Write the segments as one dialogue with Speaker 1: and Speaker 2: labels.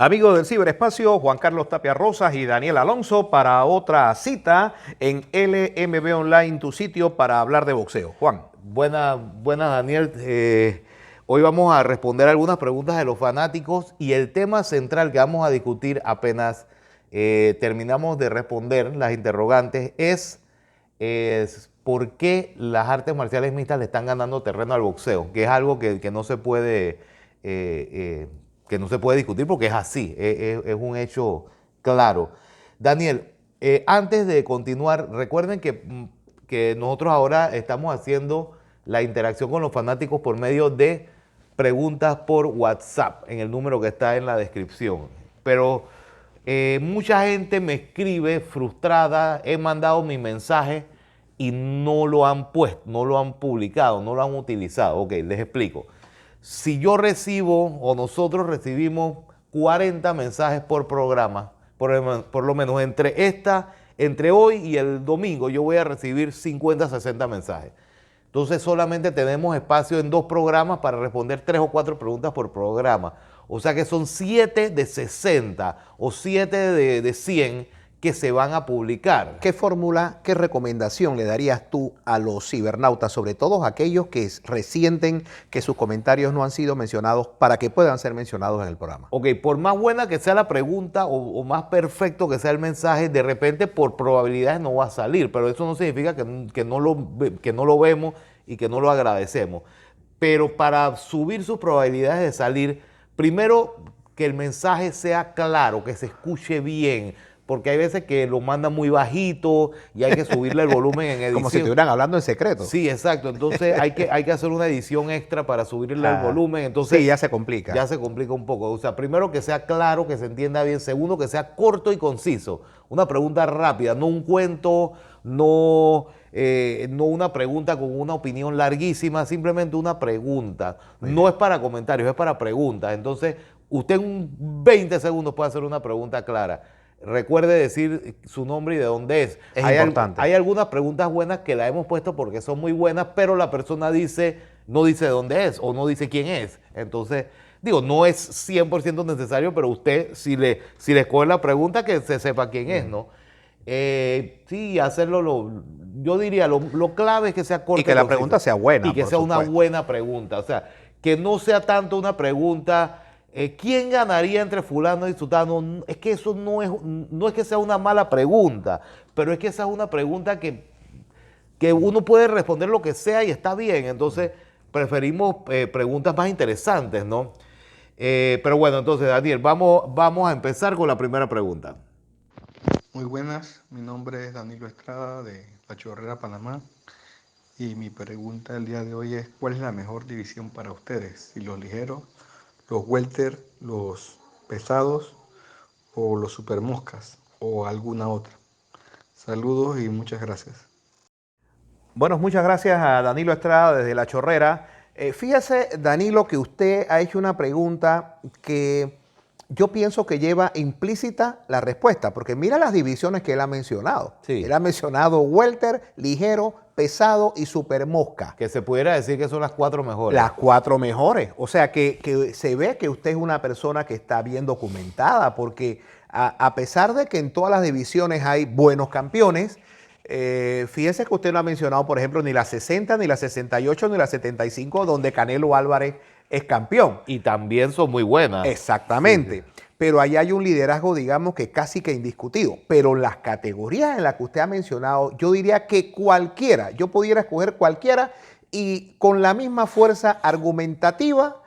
Speaker 1: Amigos del ciberespacio, Juan Carlos Tapia Rosas y Daniel Alonso para otra cita en LMB Online, tu sitio para hablar de boxeo. Juan.
Speaker 2: Buena, Daniel. Hoy vamos a responder algunas preguntas de los fanáticos y el tema central que vamos a discutir apenas terminamos de responder las interrogantes es por qué las artes marciales mixtas le están ganando terreno al boxeo, que es algo que no se puede... que no se puede discutir porque es así, es un hecho claro. Daniel, antes de continuar, recuerden que nosotros ahora estamos haciendo la interacción con los fanáticos por medio de preguntas por WhatsApp, en el número que está en la descripción. Pero mucha gente me escribe frustrada, he mandado mi mensaje y no lo han puesto, no lo han publicado, no lo han utilizado. Ok, les explico. Si yo recibo o nosotros recibimos 40 mensajes por programa, por lo menos entre hoy y el domingo, yo voy a recibir 50, 60 mensajes. Entonces solamente tenemos espacio en 2 programas para responder 3 o 4 preguntas por programa. O sea que son 7 de 60 o 7 de 100 que se van a publicar.
Speaker 1: ¿Qué fórmula, qué recomendación le darías tú a los cibernautas, sobre todo aquellos que resienten que sus comentarios no han sido mencionados, para que puedan ser mencionados en el programa?
Speaker 2: Ok, por más buena que sea la pregunta o más perfecto que sea el mensaje, de repente por probabilidades no va a salir, pero eso no significa que no lo vemos y que no lo agradecemos. Pero para subir sus probabilidades de salir, primero que el mensaje sea claro, que se escuche bien, porque hay veces que lo mandan muy bajito y hay que subirle el volumen en edición.
Speaker 1: Como si estuvieran hablando en secreto.
Speaker 2: Sí, exacto. Entonces hay que hacer una edición extra para subirle el volumen. Entonces,
Speaker 1: sí, ya se complica.
Speaker 2: Ya se complica un poco. O sea, primero que sea claro, que se entienda bien. Segundo, que sea corto y conciso. Una pregunta rápida, no un cuento, no una pregunta con una opinión larguísima, simplemente una pregunta. No es para comentarios, es para preguntas. Entonces, usted en 20 segundos puede hacer una pregunta clara. Recuerde decir su nombre y de dónde es.
Speaker 1: Es importante.
Speaker 2: Hay algunas preguntas buenas que las hemos puesto porque son muy buenas, pero la persona no dice de dónde es o no dice quién es. Entonces, digo, no es 100% necesario, pero usted, si le escoge la pregunta, que se sepa quién es, ¿no? Sí, hacerlo, yo diría, lo clave es que sea corto.
Speaker 1: Y que la pregunta sea buena.
Speaker 2: Y que sea una buena pregunta. O sea, que no sea tanto una pregunta... ¿quién ganaría entre fulano y sutano? Es que eso no es que sea una mala pregunta, pero es que esa es una pregunta que uno puede responder lo que sea y está bien. Entonces, preferimos preguntas más interesantes, ¿no? Pero bueno, entonces, Daniel, vamos a empezar con la primera pregunta.
Speaker 3: Muy buenas, mi nombre es Danilo Estrada de La Chorrera, Panamá. Y mi pregunta del día de hoy es, ¿cuál es la mejor división para ustedes? Si los ligeros, los welter, los pesados o los supermoscas o alguna otra. Saludos y muchas gracias.
Speaker 1: Bueno, muchas gracias a Danilo Estrada desde La Chorrera. Fíjese, Danilo, que usted ha hecho una pregunta que yo pienso que lleva implícita la respuesta, porque mira las divisiones que él ha mencionado.
Speaker 2: Sí.
Speaker 1: Él ha mencionado welter, ligero, pesado y supermosca.
Speaker 2: Que se pudiera decir que son las 4 mejores.
Speaker 1: Las 4 mejores. O sea que se ve que usted es una persona que está bien documentada, porque a pesar de que en todas las divisiones hay buenos campeones, fíjese que usted no ha mencionado, por ejemplo, ni la 60, ni la 68, ni la 75, donde Canelo Álvarez es campeón.
Speaker 2: Y también son muy buenas.
Speaker 1: Exactamente.
Speaker 2: Sí.
Speaker 1: Pero ahí hay un liderazgo, digamos, que casi que indiscutido. Pero las categorías en las que usted ha mencionado, yo diría que cualquiera, yo pudiera escoger cualquiera y con la misma fuerza argumentativa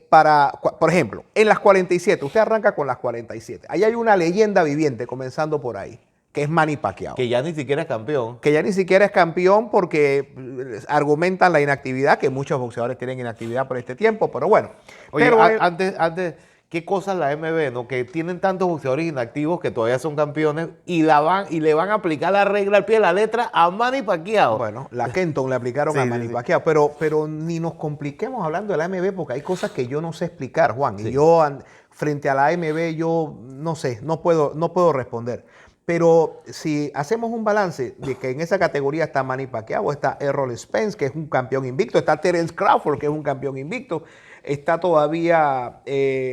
Speaker 1: por ejemplo, en las 47, usted arranca con las 47. Ahí hay una leyenda viviente, comenzando por ahí, que es Manny Pacquiao.
Speaker 2: Que ya ni siquiera es campeón.
Speaker 1: Que ya ni siquiera es campeón porque argumentan la inactividad, que muchos boxeadores tienen inactividad por este tiempo, pero bueno.
Speaker 2: Oye,
Speaker 1: pero
Speaker 2: antes, ¿qué cosas la MB, no? Que tienen tantos boxeadores inactivos que todavía son campeones y le van a aplicar la regla al pie de la letra a Manny Pacquiao.
Speaker 1: Bueno, la Kenton le aplicaron a Manny Pacquiao, pero ni nos compliquemos hablando de la AMB porque hay cosas que yo no sé explicar, Juan. Sí. Y yo, frente a la AMB, yo no sé, no puedo responder. Pero si hacemos un balance de que en esa categoría está Manny Pacquiao, está Errol Spence, que es un campeón invicto, está Terence Crawford, que es un campeón invicto, está todavía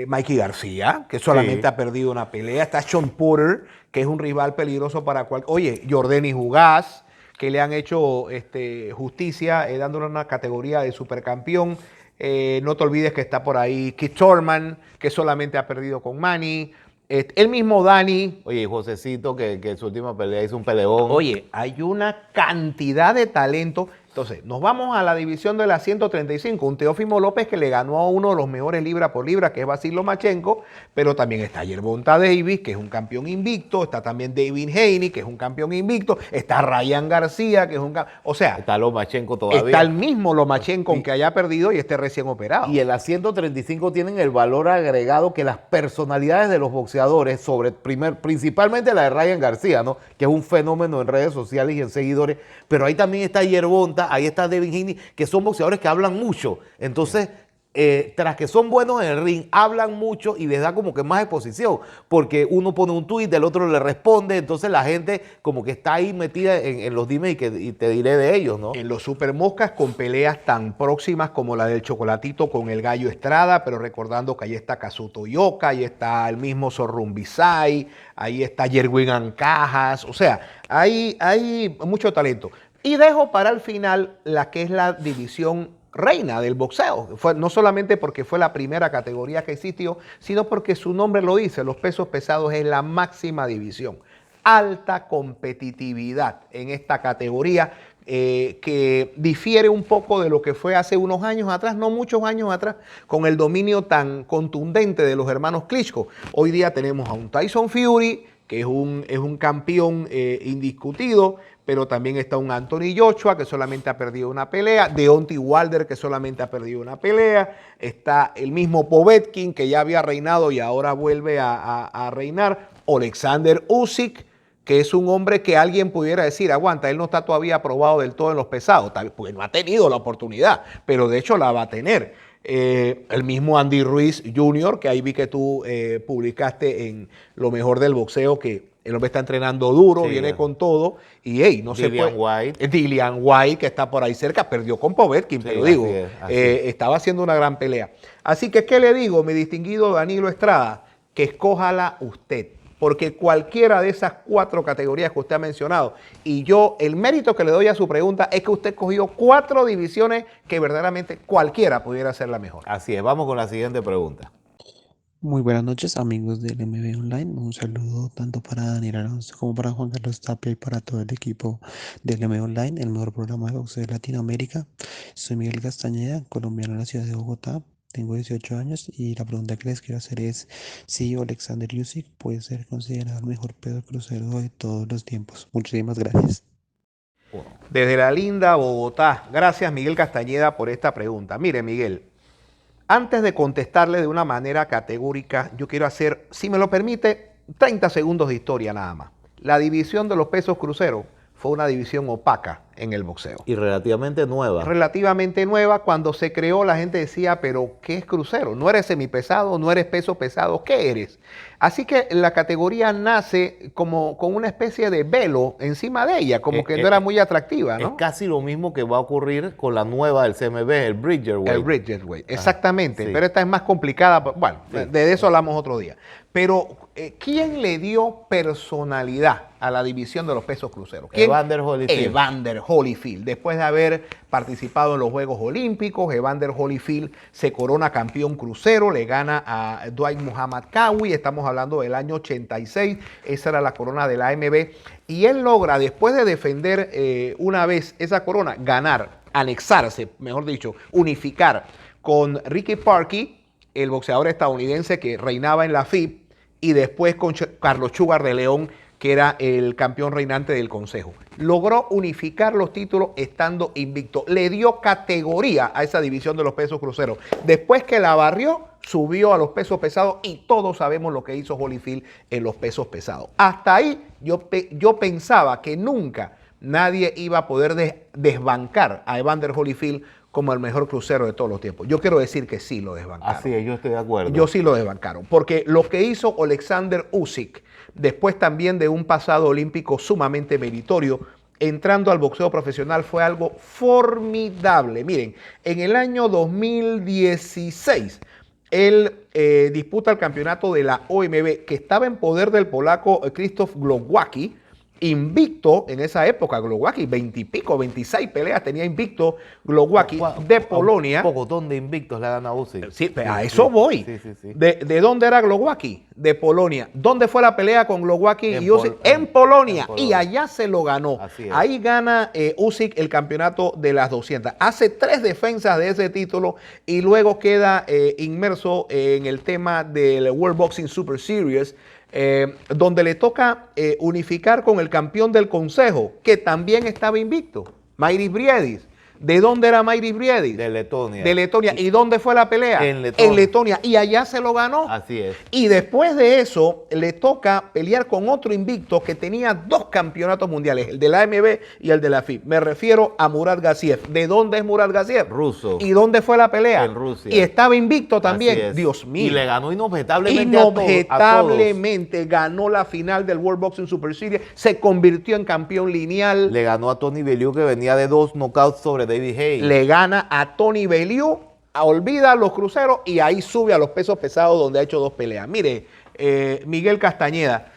Speaker 1: Mikey García, que solamente ha perdido una pelea, está Sean Porter, que es un rival peligroso para cualquier... Oye, Jordani Jugás, que le han hecho justicia dándole una categoría de supercampeón. No te olvides que está por ahí Keith Thurman, que solamente ha perdido con Manny. El mismo Dani.
Speaker 2: Oye, y Josecito, que en su última pelea hizo un peleón.
Speaker 1: Oye, hay una cantidad de talento. Entonces, nos vamos a la división de las 135. Un Teófimo López que le ganó a uno de los mejores libra por libra, que es Vasil Lomachenko, pero también está Gervonta Davis, que es un campeón invicto. Está también David Haney, que es un campeón invicto. Está Ryan García, que es un campeón... O sea,
Speaker 2: está Lomachenko todavía.
Speaker 1: Está el mismo Lomachenko, aunque haya perdido y esté recién operado.
Speaker 2: Y en las 135 tienen el valor agregado que las personalidades de los boxeadores, principalmente la de Ryan García, ¿no? Que es un fenómeno en redes sociales y en seguidores, pero ahí también está Gervonta, ahí está Devin Haney, que son boxeadores que hablan mucho. Entonces, tras que son buenos en el ring, hablan mucho y les da como que más exposición, porque uno pone un tuit, el otro le responde, entonces la gente como que está ahí metida en los dimes y te diré de ellos, ¿no?
Speaker 1: En los Super Moscas con peleas tan próximas como la del Chocolatito con el Gallo Estrada, pero recordando que ahí está Kazuto Ioka, ahí está el mismo Sorrumbisai, ahí está Yerwin Ancajas, o sea, hay mucho talento. Y dejo para el final la que es la división reina del boxeo. No solamente porque fue la primera categoría que existió, sino porque su nombre lo dice, los pesos pesados es la máxima división. Alta competitividad en esta categoría que difiere un poco de lo que fue hace unos años atrás, no muchos años atrás, con el dominio tan contundente de los hermanos Klitschko. Hoy día tenemos a un Tyson Fury, que es un campeón indiscutido, pero también está un Anthony Joshua, que solamente ha perdido una pelea, Deontay Wilder, que solamente ha perdido una pelea, está el mismo Povetkin, que ya había reinado y ahora vuelve a reinar, Alexander Usyk, que es un hombre que alguien pudiera decir, aguanta, él no está todavía aprobado del todo en los pesados, porque no ha tenido la oportunidad, pero de hecho la va a tener. El mismo Andy Ruiz Jr., que ahí vi que tú publicaste en Lo Mejor del Boxeo, que el hombre está entrenando duro, sí, viene con todo, y hey, no se puede.
Speaker 2: White.
Speaker 1: Dillian White, que está por ahí cerca, perdió con Povetkin, sí, pero digo, así es. Estaba haciendo una gran pelea. Así que, ¿qué le digo, mi distinguido Danilo Estrada? Que escójala usted, porque cualquiera de esas 4 categorías que usted ha mencionado, y yo el mérito que le doy a su pregunta es que usted cogió 4 divisiones que verdaderamente cualquiera pudiera ser la mejor.
Speaker 2: Así es, vamos con la siguiente pregunta.
Speaker 4: Muy buenas noches, amigos del MB Online. Un saludo tanto para Daniel Alonso como para Juan Carlos Tapia y para todo el equipo del MB Online, el mejor programa de boxeo de Latinoamérica. Soy Miguel Castañeda, colombiano en la ciudad de Bogotá. Tengo 18 años y la pregunta que les quiero hacer es si Alexander Usyk puede ser considerado el mejor peso crucero de todos los tiempos. Muchísimas gracias.
Speaker 1: Desde la linda Bogotá, gracias Miguel Castañeda por esta pregunta. Mire, Miguel, antes de contestarle de una manera categórica, yo quiero hacer, si me lo permite, 30 segundos de historia nada más. La división de los pesos cruceros fue una división opaca en el boxeo.
Speaker 2: Y relativamente nueva.
Speaker 1: Relativamente nueva. Cuando se creó, la gente decía, pero ¿qué es crucero? No eres semipesado, no eres peso pesado, ¿qué eres? Así que la categoría nace como con una especie de velo encima de ella, como que no era muy atractiva, ¿no?
Speaker 2: Es casi lo mismo que va a ocurrir con la nueva del CMB, el Bridgerweight.
Speaker 1: El Bridgerweight, exactamente. Sí. Pero esta es más complicada. Bueno, sí, de eso hablamos otro día. Pero, ¿quién le dio personalidad a la división de los pesos cruceros?
Speaker 2: Evander Holyfield.
Speaker 1: Evander Holyfield. Después de haber participado en los Juegos Olímpicos, Evander Holyfield se corona campeón crucero, le gana a Dwight Muhammad Qawi, estamos hablando del año 86, esa era la corona de la AMB, y él logra, después de defender una vez esa corona, ganar, anexarse, mejor dicho, unificar con Ricky Parkey, el boxeador estadounidense que reinaba en la FIB, y después con Carlos Sugar de León, que era el campeón reinante del Consejo. Logró unificar los títulos estando invicto. Le dio categoría a esa división de los pesos cruceros. Después que la barrió, subió a los pesos pesados y todos sabemos lo que hizo Holyfield en los pesos pesados. Hasta ahí yo pensaba que nunca nadie iba a poder desbancar a Evander Holyfield como el mejor crucero de todos los tiempos. Yo quiero decir que sí lo desbancaron.
Speaker 2: Así es, yo estoy de acuerdo.
Speaker 1: Yo sí lo desbancaron, porque lo que hizo Alexander Usyk, después también de un pasado olímpico sumamente meritorio, entrando al boxeo profesional fue algo formidable. Miren, en el año 2016, él disputa el campeonato de la OMB, que estaba en poder del polaco Krzysztof Glowacki, invicto en esa época. Glowacki, 20 y pico, 26 peleas tenía invicto Glowacki de Polonia.
Speaker 2: Un pocotón de invictos le ha ganado Usyk.
Speaker 1: Sí, a eso voy.
Speaker 2: Sí.
Speaker 1: ¿De dónde era Glowacki? De Polonia. ¿Dónde fue la pelea con Glowacki y Usyk? En Polonia. Y allá se lo ganó. Ahí gana Usyk el campeonato de las 200. Hace 3 defensas de ese título y luego queda inmerso en el tema del World Boxing Super Series, donde le toca unificar con el campeón del consejo, que también estaba invicto, Mairis Briedis. ¿De dónde era Mairis Briedis?
Speaker 2: De Letonia.
Speaker 1: De Letonia. ¿Y dónde fue la pelea?
Speaker 2: En Letonia.
Speaker 1: En Letonia. Y allá se lo ganó.
Speaker 2: Así es.
Speaker 1: Y después de eso, le toca pelear con otro invicto que tenía 2 campeonatos mundiales, el de la AMB y el de la FIB. Me refiero a Murat Gassiev. ¿De dónde es Murat Gassiev?
Speaker 2: Ruso.
Speaker 1: ¿Y dónde fue la pelea?
Speaker 2: En Rusia.
Speaker 1: Y estaba invicto también.
Speaker 2: Así es.
Speaker 1: Dios mío.
Speaker 2: Y le ganó inobjetablemente
Speaker 1: Inobjetablemente ganó la final del World Boxing Super Series. Se convirtió en campeón lineal.
Speaker 2: Le ganó a Tony Bellew, que venía de 2 knockouts sobre David Haye.
Speaker 1: Le gana a Tony Bellew, olvida los cruceros y ahí sube a los pesos pesados, donde ha hecho 2 peleas. Mire, Miguel Castañeda,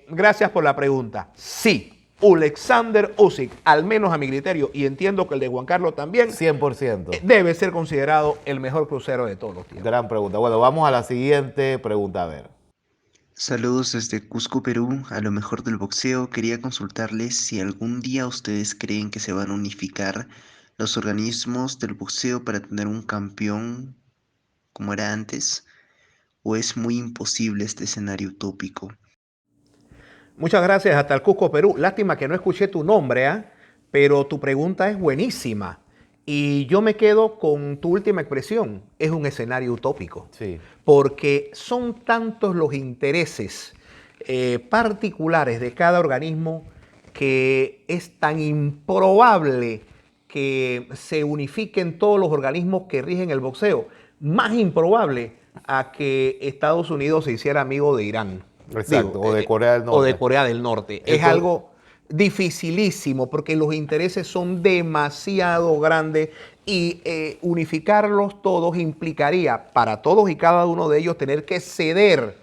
Speaker 1: gracias por la pregunta. Sí, Alexander Usyk, al menos a mi criterio, y entiendo que el de Juan Carlos también,
Speaker 2: 100%.
Speaker 1: Debe ser considerado el mejor crucero de todos los tiempos.
Speaker 2: Gran pregunta. Bueno, vamos a la siguiente pregunta, a ver.
Speaker 5: Saludos desde Cusco, Perú, a lo mejor del boxeo. Quería consultarles si algún día ustedes creen que se van a unificar los organismos del boxeo para tener un campeón como era antes, o es muy imposible este escenario utópico.
Speaker 1: Muchas gracias, hasta el Cusco, Perú. Lástima que no escuché tu nombre, pero tu pregunta es buenísima. Y yo me quedo con tu última expresión, es un escenario utópico.
Speaker 2: Sí.
Speaker 1: Porque son tantos los intereses particulares de cada organismo que es tan improbable que se unifiquen todos los organismos que rigen el boxeo. Más improbable a que Estados Unidos se hiciera amigo de Irán.
Speaker 2: Exacto, o de Corea del Norte.
Speaker 1: O de Corea del Norte. Es algo dificilísimo porque los intereses son demasiado grandes y unificarlos todos implicaría para todos y cada uno de ellos tener que ceder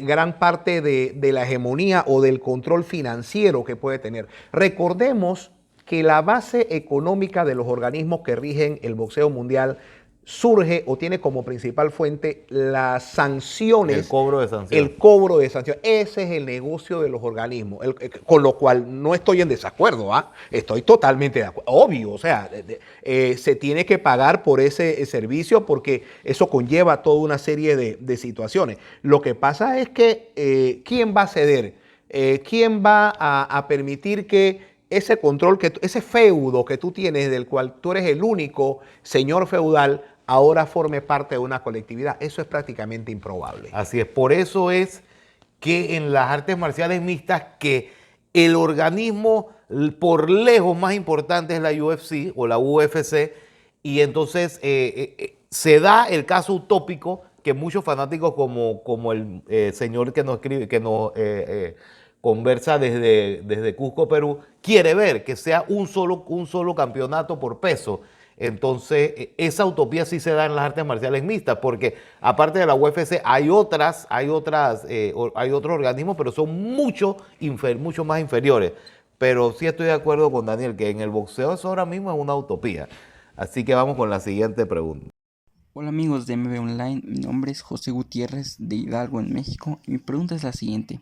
Speaker 1: gran parte de la hegemonía o del control financiero que puede tener. Recordemos que la base económica de los organismos que rigen el boxeo mundial surge o tiene como principal fuente las sanciones.
Speaker 2: El cobro de sanciones.
Speaker 1: El cobro de sanciones. Ese es el negocio de los organismos, con lo cual no estoy en desacuerdo, estoy totalmente de acuerdo. Obvio, o sea, se tiene que pagar por ese servicio porque eso conlleva toda una serie de situaciones. Lo que pasa es que ¿quién va a ceder? ¿Quién va a permitir que ese control, ese feudo que tú tienes, del cual tú eres el único señor feudal, ahora forme parte de una colectividad? Eso es prácticamente improbable.
Speaker 2: Así es, por eso es que en las artes marciales mixtas, que el organismo por lejos más importante es la UFC o la UFC, y entonces se da el caso utópico que muchos fanáticos como el señor que nos escribe, que nos conversa desde Cusco, Perú, quiere ver que sea un solo campeonato por peso. Entonces, esa utopía sí se da en las artes marciales mixtas, porque aparte de la UFC hay otros organismos, pero son mucho más inferiores. Pero sí estoy de acuerdo con Daniel, que en el boxeo eso ahora mismo es una utopía. Así que vamos con la siguiente pregunta.
Speaker 6: Hola amigos de MB Online, mi nombre es José Gutiérrez de Hidalgo, en México, y mi pregunta es la siguiente.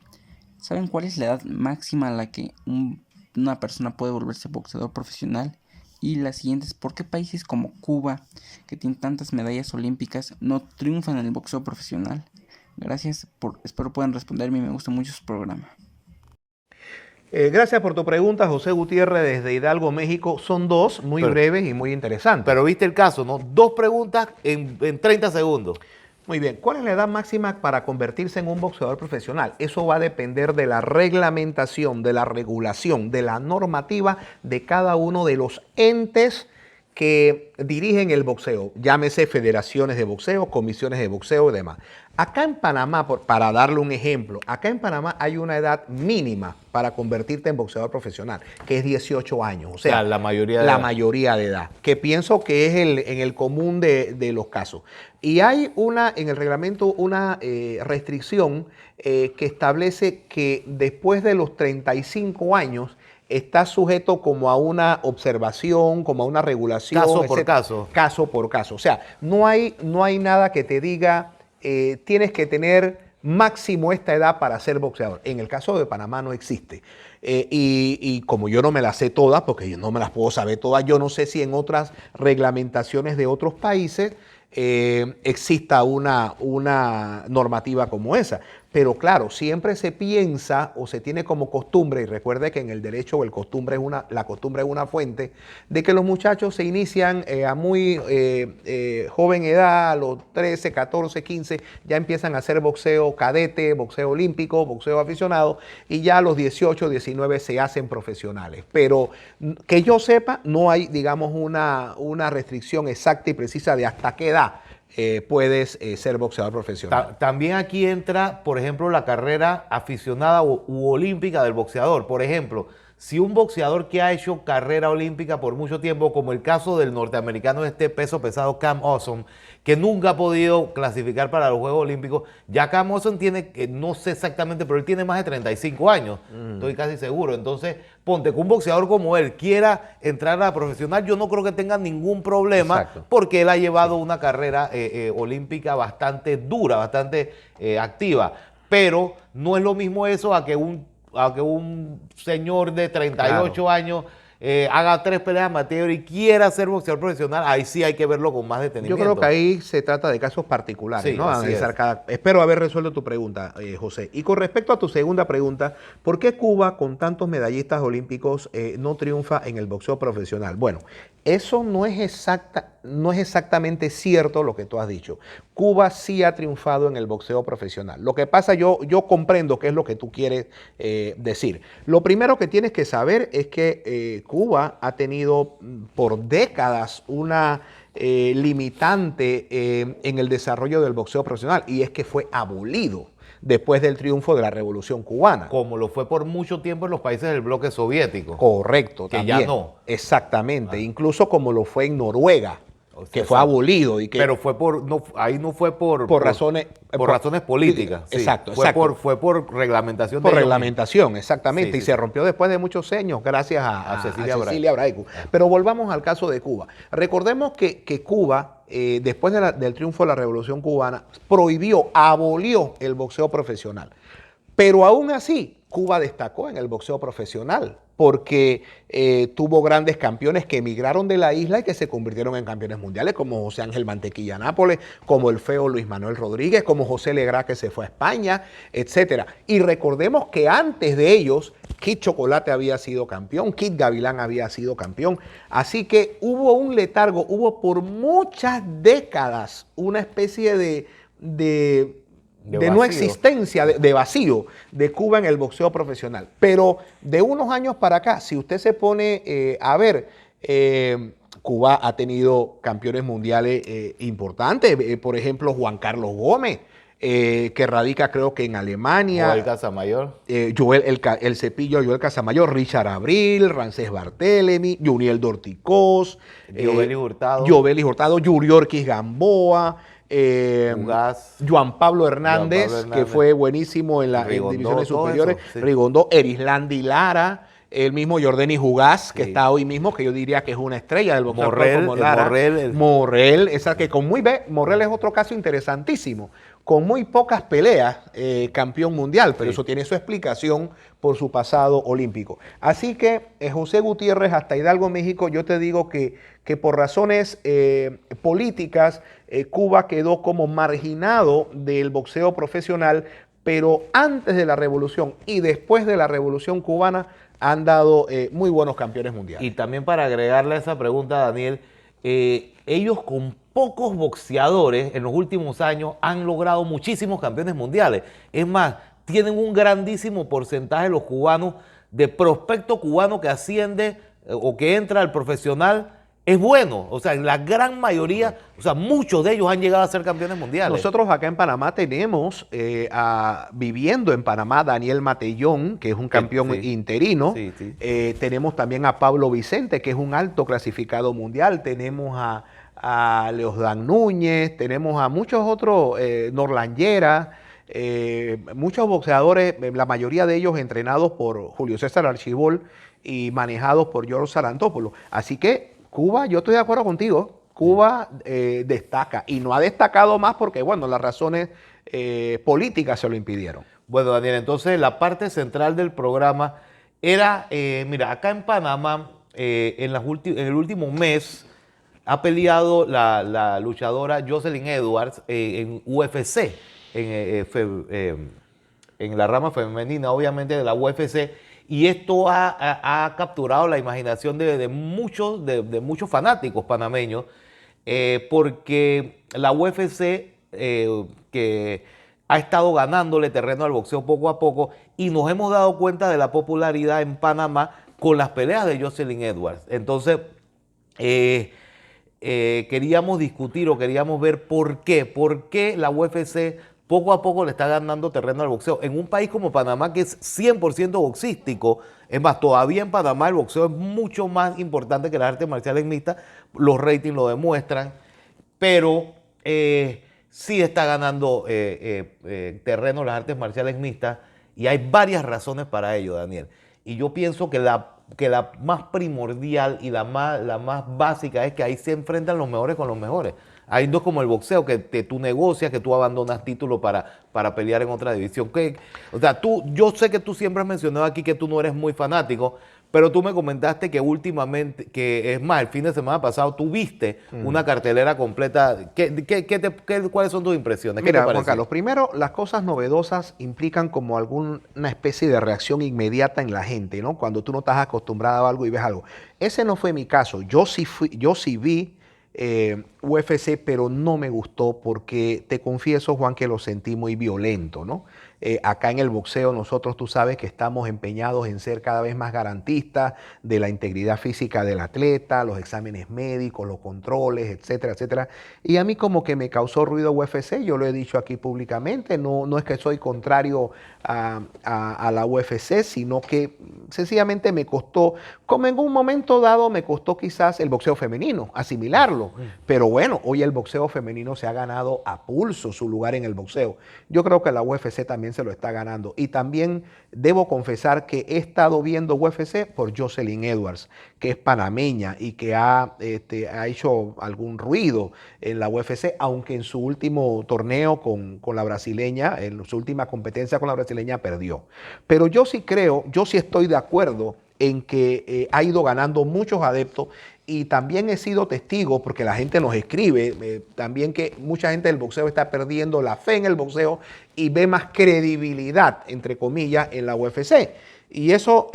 Speaker 6: ¿Saben cuál es la edad máxima a la que una persona puede volverse boxeador profesional? Y la siguiente es, ¿por qué países como Cuba, que tienen tantas medallas olímpicas, no triunfan en el boxeo profesional? Gracias, espero puedan responderme y me gusta mucho su programa.
Speaker 1: Gracias por tu pregunta, José Gutiérrez, desde Hidalgo, México. Son dos muy breves y muy interesantes.
Speaker 2: Pero viste el caso, ¿no? 2 preguntas en 30 segundos.
Speaker 1: Muy bien, ¿cuál es la edad máxima para convertirse en un boxeador profesional? Eso va a depender de la reglamentación, de la regulación, de la normativa de cada uno de los entes que dirigen el boxeo, llámese federaciones de boxeo, comisiones de boxeo y demás. Acá en Panamá, para darle un ejemplo, acá en Panamá hay una edad mínima para convertirte en boxeador profesional, que es 18 años, o sea,
Speaker 2: la mayoría
Speaker 1: de edad, que pienso que es en el común de los casos. Y hay en el reglamento una restricción que establece que después de los 35 años está sujeto como a una observación, como a una regulación.
Speaker 2: Caso por caso.
Speaker 1: Caso por caso. O sea, no hay nada que te diga tienes que tener máximo esta edad para ser boxeador. En el caso de Panamá no existe. Y como yo no me las sé todas, porque yo no me las puedo saber todas, yo no sé si en otras reglamentaciones de otros países exista una normativa como esa. Pero claro, siempre se piensa o se tiene como costumbre, y recuerde que en el derecho la costumbre es una fuente, de que los muchachos se inician a muy joven edad, a los 13, 14, 15, ya empiezan a hacer boxeo cadete, boxeo olímpico, boxeo aficionado, y ya a los 18, 19 se hacen profesionales. Pero que yo sepa, no hay, digamos, una restricción exacta y precisa de hasta qué edad puedes ser boxeador profesional.
Speaker 2: También aquí entra, por ejemplo, la carrera aficionada u olímpica del boxeador. Por ejemplo, si un boxeador que ha hecho carrera olímpica por mucho tiempo, como el caso del norteamericano peso pesado Cam Awesome, que nunca ha podido clasificar para los Juegos Olímpicos, ya Cam Awesome tiene, no sé exactamente, pero él tiene más de 35 años, estoy casi seguro. Entonces, ponte que un boxeador como él quiera entrar a la profesional, yo no creo que tenga ningún problema. Exacto. Porque él ha llevado una carrera olímpica bastante dura, bastante activa. Pero no es lo mismo eso a que un señor de 38 años haga 3 peleas amateur y quiera ser boxeador profesional. Ahí sí hay que verlo con más detenimiento.
Speaker 1: Yo creo que ahí se trata de casos particulares, sí, ¿no? Analizar Espero haber resuelto tu pregunta, José. Y con respecto a tu segunda pregunta, ¿por qué Cuba, con tantos medallistas olímpicos, no triunfa en el boxeo profesional? Bueno, eso no es exactamente cierto lo que tú has dicho. Cuba sí ha triunfado en el boxeo profesional. Lo que pasa, yo comprendo qué es lo que tú quieres decir. Lo primero que tienes que saber es que Cuba ha tenido por décadas una limitante en el desarrollo del boxeo profesional, y es que fue abolido después del triunfo de la Revolución Cubana.
Speaker 2: Como lo fue por mucho tiempo en los países del bloque soviético.
Speaker 1: Correcto, que también. Ya no. Exactamente, incluso como lo fue en Noruega, que fue abolido.
Speaker 2: Pero ahí no fue por
Speaker 1: razones
Speaker 2: políticas. Sí.
Speaker 1: Exacto,
Speaker 2: fue por reglamentación.
Speaker 1: Por reglamentación, exactamente. Sí, y se rompió después de muchos años gracias a Cecilia Braicu. Pero volvamos al caso de Cuba. Recordemos que Cuba, después del triunfo de la Revolución Cubana, abolió el boxeo profesional. Pero aún así, Cuba destacó en el boxeo profesional porque tuvo grandes campeones que emigraron de la isla y que se convirtieron en campeones mundiales, como José Ángel Mantequilla Nápoles, como el feo Luis Manuel Rodríguez, como José Legrá, que se fue a España, etc. Y recordemos que antes de ellos, Kid Chocolate había sido campeón, Kid Gavilán había sido campeón. Así que hubo un letargo, hubo por muchas décadas una especie de no existencia, de vacío de Cuba en el boxeo profesional. Pero de unos años para acá, si usted se pone a ver, Cuba ha tenido campeones mundiales importantes. Por ejemplo, Juan Carlos Gómez, que radica creo que en Alemania.
Speaker 2: Joel Casamayor.
Speaker 1: El Cepillo, Joel Casamayor, Richard Abril, Rancés Barthelemy, Juniel Dorticós,
Speaker 2: Jovelis Hurtado,
Speaker 1: Yuriorquis Gamboa, Juan Pablo Hernández, que fue buenísimo en divisiones superiores, sí. Rigondó, Erislandi Lara, el mismo Jordani Jugás, que está hoy mismo, que yo diría que es una estrella del boxeo. Morrell, esa que Morrell es otro caso interesantísimo, con muy pocas peleas, campeón mundial, pero eso tiene su explicación por su pasado olímpico. Así que José Gutiérrez, hasta Hidalgo, México, yo te digo que por razones políticas, Cuba quedó como marginado del boxeo profesional, pero antes de la revolución y después de la revolución cubana han dado muy buenos campeones mundiales.
Speaker 2: Y también para agregarle a esa pregunta, Daniel, ellos pocos boxeadores en los últimos años han logrado muchísimos campeones mundiales. Es más, tienen un grandísimo porcentaje los cubanos de prospecto cubano que asciende o que entra al profesional. Es bueno, o sea, la gran mayoría, o sea, muchos de ellos han llegado a ser campeones mundiales.
Speaker 1: Nosotros acá en Panamá tenemos, viviendo en Panamá, Daniel Matellón, que es un campeón interino.
Speaker 2: Sí, sí.
Speaker 1: Tenemos también a Pablo Vicente, que es un alto clasificado mundial. Tenemos a Leosdan Núñez, tenemos a muchos otros, Norlan Llera, muchos boxeadores, la mayoría de ellos entrenados por Julio César Archibol y manejados por George Sarantópolos. Así que Cuba, yo estoy de acuerdo contigo, Cuba destaca y no ha destacado más porque, bueno, las razones políticas se lo impidieron.
Speaker 2: Bueno, Daniel, entonces la parte central del programa era, mira, acá en Panamá, en el último mes, ha peleado la luchadora Jocelyn Edwards en UFC, en la rama femenina, obviamente, de la UFC. Y esto ha capturado la imaginación de muchos fanáticos panameños, porque la UFC que ha estado ganándole terreno al boxeo poco a poco, y nos hemos dado cuenta de la popularidad en Panamá con las peleas de Jocelyn Edwards. Entonces, queríamos discutir o queríamos ver por qué la UFC poco a poco le está ganando terreno al boxeo. En un país como Panamá, que es 100% boxístico, es más, todavía en Panamá el boxeo es mucho más importante que las artes marciales mixtas, los ratings lo demuestran, pero sí está ganando terreno las artes marciales mixtas, y hay varias razones para ello, Daniel. Y yo pienso que la más primordial y la más básica es que ahí se enfrentan los mejores con los mejores. Ahí no es como el boxeo, que tú negocias, que tú abandonas título para pelear en otra división. O sea, yo sé que tú siempre has mencionado aquí que tú no eres muy fanático, pero tú me comentaste que últimamente, que es más, el fin de semana pasado, tú viste una cartelera completa. ¿Cuáles son tus impresiones?
Speaker 1: Mira, Juan Carlos, primero, las cosas novedosas implican como alguna especie de reacción inmediata en la gente, ¿no? Cuando tú no estás acostumbrado a algo y ves algo. Ese no fue mi caso. Yo sí vi UFC, pero no me gustó porque te confieso, Juan, que lo sentí muy violento, ¿no? Acá en el boxeo nosotros, tú sabes que estamos empeñados en ser cada vez más garantistas de la integridad física del atleta, los exámenes médicos, los controles, etcétera, etcétera. Y a mí como que me causó ruido UFC, yo lo he dicho aquí públicamente, no es que soy contrario a la UFC, sino que sencillamente me costó, como en un momento dado me costó quizás el boxeo femenino, asimilarlo. Pero bueno, hoy el boxeo femenino se ha ganado a pulso su lugar en el boxeo. Yo creo que la UFC también se lo está ganando. Y también debo confesar que he estado viendo UFC por Jocelyn Edwards, que es panameña y que ha hecho algún ruido en la UFC, aunque en su último torneo con la brasileña, en su última competencia con la brasileña, perdió. Pero yo sí estoy de acuerdo en que ha ido ganando muchos adeptos, y también he sido testigo, porque la gente nos escribe, también que mucha gente del boxeo está perdiendo la fe en el boxeo y ve más credibilidad, entre comillas, en la UFC. Y eso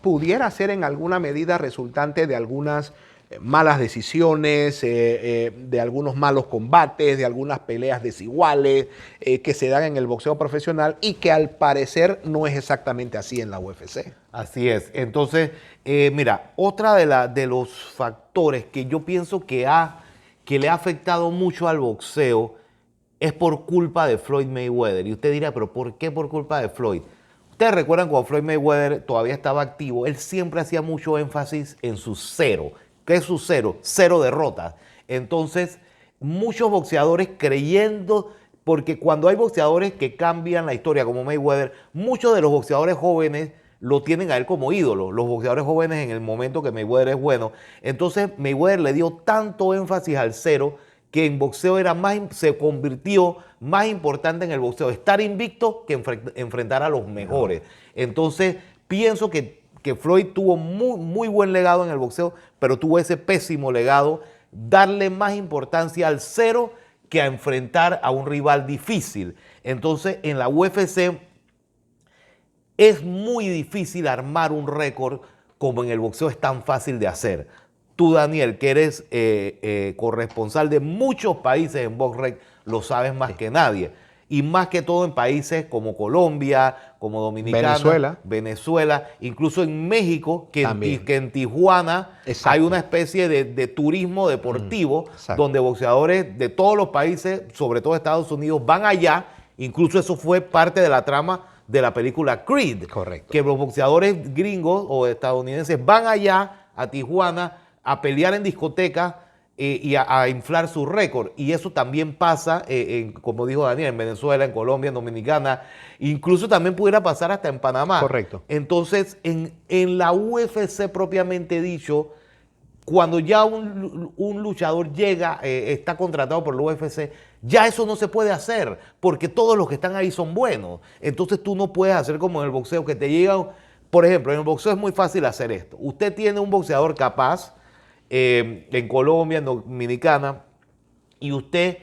Speaker 1: pudiera ser en alguna medida resultante de algunas malas decisiones, de algunos malos combates, de algunas peleas desiguales que se dan en el boxeo profesional y que al parecer no es exactamente así en la UFC.
Speaker 2: Así es. Entonces, mira, otra de los factores que yo pienso que le ha afectado mucho al boxeo es por culpa de Floyd Mayweather. Y usted dirá, ¿pero por qué por culpa de Floyd? Ustedes recuerdan cuando Floyd Mayweather todavía estaba activo, él siempre hacía mucho énfasis en su cero. ¿Qué es su cero? Cero derrotas. Entonces, muchos boxeadores creyendo, porque cuando hay boxeadores que cambian la historia, como Mayweather, muchos de los boxeadores jóvenes lo tienen a él como ídolo, los boxeadores jóvenes en el momento que Mayweather es bueno. Entonces, Mayweather le dio tanto énfasis al cero que en boxeo se convirtió más importante en el boxeo estar invicto que enfrentar a los mejores. Entonces, pienso que Floyd tuvo muy buen legado en el boxeo, pero tuvo ese pésimo legado, darle más importancia al cero que a enfrentar a un rival difícil. Entonces, en la UFC es muy difícil armar un récord como en el boxeo es tan fácil de hacer. Tú, Daniel, que eres corresponsal de muchos países en BoxRec, lo sabes más que nadie. Y más que todo en países como Colombia, como Dominicana, Venezuela, incluso en México, que en Tijuana hay una especie de turismo deportivo donde boxeadores de todos los países, sobre todo Estados Unidos, van allá. Incluso eso fue parte de la trama de la película Creed.
Speaker 1: Correcto.
Speaker 2: Que los boxeadores gringos o estadounidenses van allá a Tijuana a pelear en discotecas y a inflar su récord. Y eso también pasa, como dijo Daniel, en Venezuela, en Colombia, en Dominicana. Incluso también pudiera pasar hasta en Panamá.
Speaker 1: Correcto.
Speaker 2: Entonces, en la UFC propiamente dicho, cuando ya un luchador llega, está contratado por la UFC, ya eso no se puede hacer, porque todos los que están ahí son buenos. Entonces tú no puedes hacer como en el boxeo, que te llega, por ejemplo, en el boxeo es muy fácil hacer esto. Usted tiene un boxeador capaz, en Colombia, en Dominicana, y usted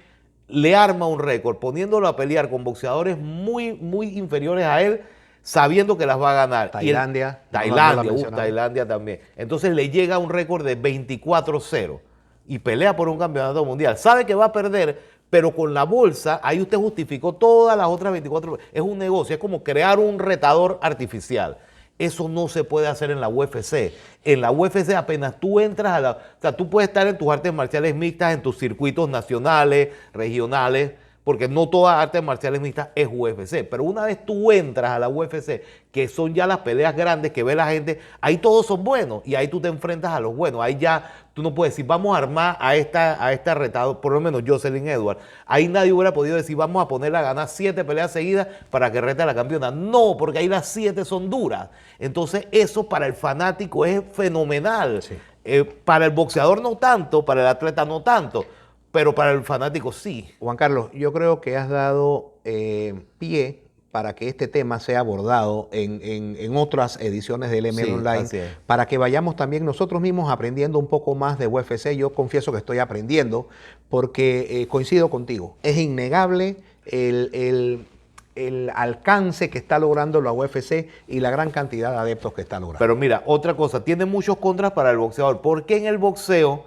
Speaker 2: le arma un récord poniéndolo a pelear con boxeadores muy, muy inferiores a él, sabiendo que las va a ganar.
Speaker 1: Tailandia.
Speaker 2: Tailandia también. Entonces le llega un récord de 24-0 y pelea por un campeonato mundial. Sabe que va a perder, pero con la bolsa, ahí usted justificó todas las otras 24. Es un negocio, es como crear un retador artificial. Eso no se puede hacer en la UFC. En la UFC apenas tú entras o sea, tú puedes estar en tus artes marciales mixtas, en tus circuitos nacionales, regionales, porque no todas artes marciales mixtas es UFC. Pero una vez tú entras a la UFC, que son ya las peleas grandes que ve la gente, ahí todos son buenos y ahí tú te enfrentas a los buenos. Ahí ya tú no puedes decir, vamos a armar a esta retadora, por lo menos Jocelyn Edwards. Ahí nadie hubiera podido decir, vamos a ponerla a ganar 7 peleas seguidas para que rete a la campeona. No, porque ahí las 7 son duras. Entonces eso para el fanático es fenomenal.
Speaker 1: Sí.
Speaker 2: Para el boxeador no tanto, para el atleta no tanto, pero para el fanático sí.
Speaker 1: Juan Carlos, yo creo que has dado pie para que este tema sea abordado en otras ediciones del ML Online, para que vayamos también nosotros mismos aprendiendo un poco más de UFC. Yo confieso que estoy aprendiendo porque coincido contigo. Es innegable el alcance que está logrando la UFC y la gran cantidad de adeptos que está logrando.
Speaker 2: Pero mira, otra cosa, tiene muchos contras para el boxeador, porque en el boxeo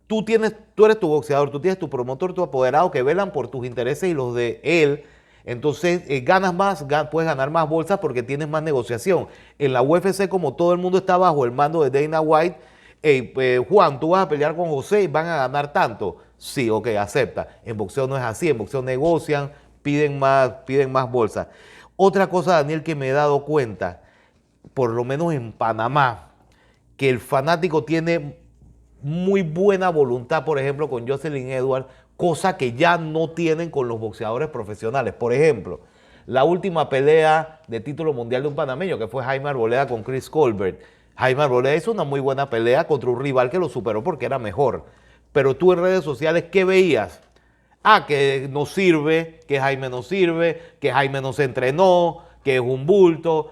Speaker 2: tú eres tu boxeador, tú tienes tu promotor, tu apoderado que velan por tus intereses y los de él. Entonces ganas más, puedes ganar más bolsas porque tienes más negociación. En la UFC, como todo el mundo está bajo el mando de Dana White, Juan, tú vas a pelear con José y van a ganar tanto. Sí, ok, acepta. En boxeo no es así, en boxeo negocian, piden más bolsas. Otra cosa, Daniel, que me he dado cuenta, por lo menos en Panamá, que el fanático tiene muy buena voluntad, por ejemplo, con Jocelyn Edwards, cosa que ya no tienen con los boxeadores profesionales. Por ejemplo, la última pelea de título mundial de un panameño, que fue Jaime Arboleda con Chris Colbert. Jaime Arboleda hizo una muy buena pelea contra un rival que lo superó porque era mejor. Pero tú en redes sociales, ¿qué veías? Que no sirve, que Jaime no sirve, que Jaime no se entrenó, que es un bulto.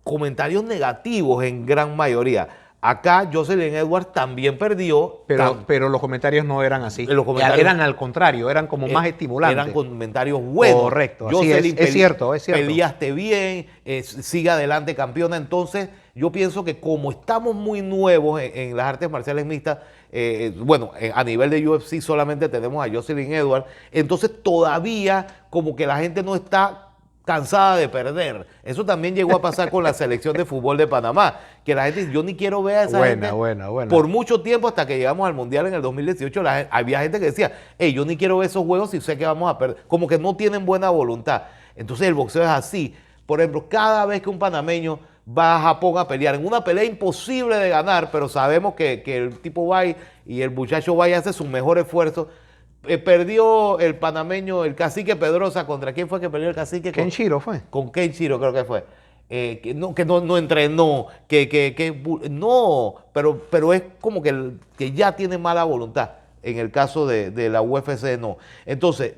Speaker 2: Comentarios negativos en gran mayoría. Acá Jocelyn Edwards también perdió.
Speaker 1: Pero los comentarios no eran así. Eran al contrario, eran como más estimulantes.
Speaker 2: Eran comentarios buenos.
Speaker 1: Correcto, Jocelyn, es cierto, es cierto.
Speaker 2: Peleaste bien, sigue adelante campeona. Entonces yo pienso que como estamos muy nuevos en las artes marciales mixtas, a nivel de UFC solamente tenemos a Jocelyn Edwards, entonces todavía como que la gente no está cansada de perder. Eso también llegó a pasar con la selección de fútbol de Panamá, que la gente, yo ni quiero ver a esa gente. Por mucho tiempo, hasta que llegamos al Mundial en el 2018, había gente que decía, yo ni quiero ver esos juegos si sé que vamos a perder. Como que no tienen buena voluntad. Entonces el boxeo es así. Por ejemplo, cada vez que un panameño va a Japón a pelear, en una pelea imposible de ganar, pero sabemos que el tipo va y el muchacho va y hace su mejor esfuerzo. Perdió el panameño, el cacique Pedrosa. ¿Contra quién fue que peleó el cacique?
Speaker 1: Kenshiro fue.
Speaker 2: Con Kenshiro creo que fue. Que no entrenó, no, pero es como que ya tiene mala voluntad. En el caso de la UFC no. Entonces,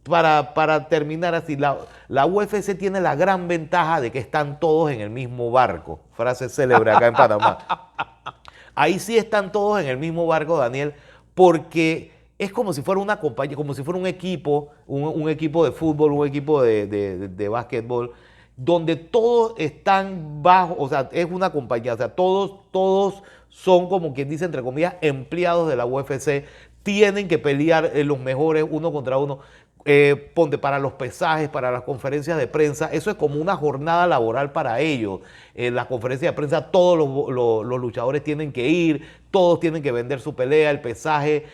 Speaker 2: para terminar así, la UFC tiene la gran ventaja de que están todos en el mismo barco. Frase célebre acá en Panamá. Ahí sí están todos en el mismo barco, Daniel, porque es como si fuera una compañía, como si fuera un equipo, un equipo de fútbol, un equipo de básquetbol, donde todos están bajo, o sea, es una compañía, o sea, todos son, como quien dice, entre comillas, empleados de la UFC, tienen que pelear los mejores uno contra uno. Ponte para los pesajes, para las conferencias de prensa, eso es como una jornada laboral para ellos. Las conferencias de prensa, todos los luchadores tienen que ir, todos tienen que vender su pelea, el pesaje.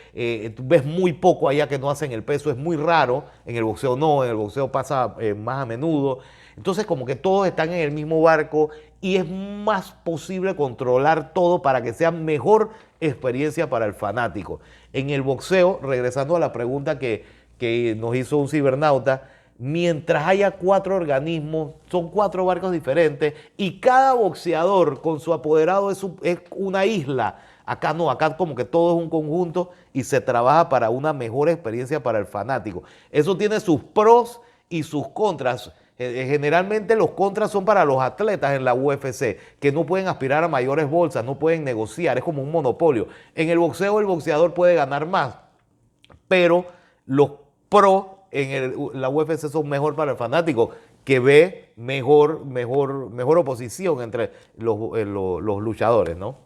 Speaker 2: Tú ves muy poco allá que no hacen el peso, es muy raro. En el boxeo no, en el boxeo pasa más a menudo. Entonces, como que todos están en el mismo barco y es más posible controlar todo para que sea mejor experiencia para el fanático. En el boxeo, regresando a la pregunta que nos hizo un cibernauta, mientras haya 4 organismos, son 4 barcos diferentes y cada boxeador con su apoderado es una isla. Acá no, acá como que todo es un conjunto y se trabaja para una mejor experiencia para el fanático. Eso tiene sus pros y sus contras. Generalmente los contras son para los atletas en la UFC, que no pueden aspirar a mayores bolsas, no pueden negociar, es como un monopolio. En el boxeo el boxeador puede ganar más, pero los pros en la UFC son mejor para el fanático, que ve mejor oposición entre los luchadores, ¿no?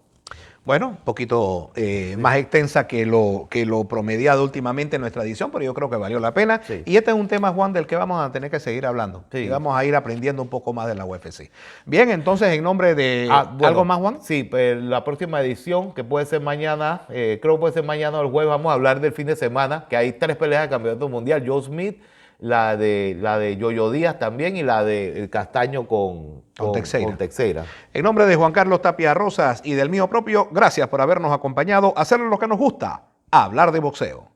Speaker 1: Bueno, un poquito más extensa que lo promediado últimamente en nuestra edición, pero yo creo que valió la pena.
Speaker 2: Sí.
Speaker 1: Y este es un tema, Juan, del que vamos a tener que seguir hablando.
Speaker 2: Sí.
Speaker 1: Y vamos a ir aprendiendo un poco más de la UFC. Bien, entonces, en nombre de...
Speaker 2: Bueno,
Speaker 1: ¿algo más, Juan?
Speaker 2: Sí, pues la próxima edición, que puede ser mañana, creo que puede ser mañana o el jueves, vamos a hablar del fin de semana, que hay 3 peleas de campeonato mundial. Joe Smith, la de Yoyo Díaz también y la de Castaño con Teixeira.
Speaker 1: En nombre de Juan Carlos Tapia Rosas y del mío propio, gracias por habernos acompañado a hacer lo que nos gusta, hablar de boxeo.